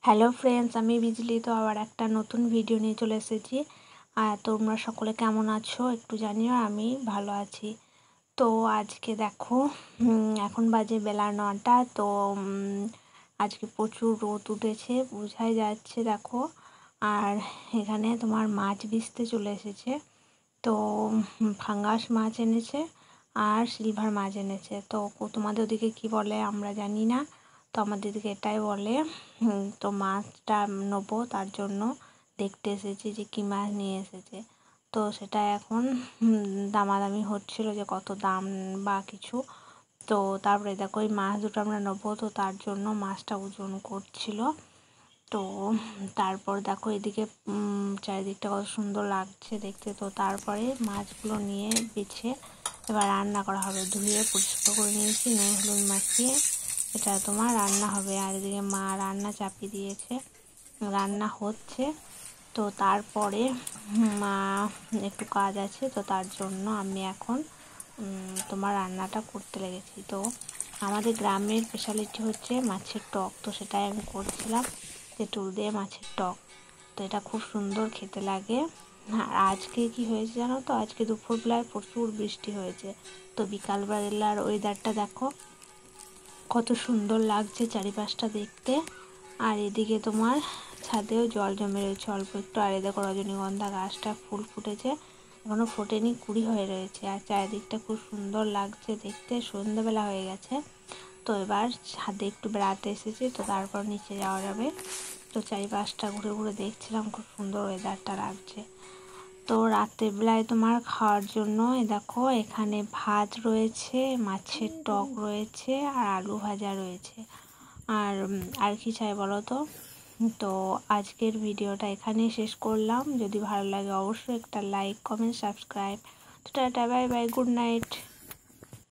Hello friends, আমি বিজলি। তো আবার একটা নতুন ভিডিও নিয়ে চলে এসেছি। আর তোমরা সকলে কেমন আছো একটু জানিও। আমি ভালো আছি। তো আজকে দেখো, এখন বাজে বেলা 9টা। তো আজকে প্রচুর রোদ উঠেছে, বোঝাই যাচ্ছে দেখো। আর এখানে তোমার মাছ বেচতে চলে এসেছে। তো ফাঙ্গাস মাছ এনেছে আর সিলভার মাছ এনেছে। তো তোমাদের ওদিকে কি বলে আমরা জানি না। তো আমাদের দিকে এটাই বলে। তো মাছটা নেবো, তার জন্য দেখতে এসেছি যে কী মাছ নিয়ে এসেছে। তো সেটা এখন দামাদামি হচ্ছিল যে কত দাম বা কিছু। তো তারপরে দেখো ওই মাছ দুটো আমরা নেবো, তো তার জন্য মাছটা ওজন করছিল। তো তারপর দেখো এদিকে চারিদিকটা কত সুন্দর লাগছে দেখতে। তো তারপরে মাছগুলো নিয়ে বেছে এবার রান্না করা হবে। ধুয়ে পরিষ্কার করে নিয়েছি, নুন হলুদ মাখিয়ে এটা তোমার রান্না হবে। আর এদিকে মা রান্না চাপিয়ে দিয়েছে, রান্না হচ্ছে। তো তারপরে মা একটু কাজ আছে, তো তার জন্য আমি এখন তোমার রান্নাটা করতে লেগেছি। তো আমাদের গ্রামের স্পেশালিটি হচ্ছে মাছের টক। তো সেটাই আমি করছিলাম, তেঁতুল দিয়ে মাছের টক। তো এটা খুব সুন্দর খেতে লাগে। আর আজকে কি হয়েছে জানো তো, আজকে দুপুরবেলায় প্রচুর বৃষ্টি হয়েছে। তো বিকালবেলার ওয়েদারটা দেখো কত সুন্দর লাগছে চারিপাশটা দেখতে। আর এদিকে তোমার ছাদেও জল জমে রয়েছে অল্প একটু। আর দেখো রজনীগন্ধা গাছটা ফুল ফুটেছে, এখনো ফোটেনি, কুড়ি হয়ে রয়েছে। আর চারিদিকটা খুব সুন্দর লাগছে দেখতে। সন্ধ্যাবেলা হয়ে গেছে, তো এবার ছাদে একটু বেড়াতে এসেছি। তো তারপর নিচে যাওয়া যাবে। তো চারিপাশটা ঘুরে ঘুরে দেখছিলাম, খুব সুন্দর ওয়েদারটা লাগছে। তো রাত্রেবেলায় তোমার খাওয়ার জন্য দেখো এখানে ভাত রয়েছে, মাছের টক রয়েছে, আর আলু ভাজা রয়েছে। আর কি চাই বলো তো। তো আজকের ভিডিওটা এখানেই শেষ করলাম। যদি ভালো লাগে অবশ্যই একটা লাইক, কমেন্ট, সাবস্ক্রাইব। তো tata, bye bye, good night.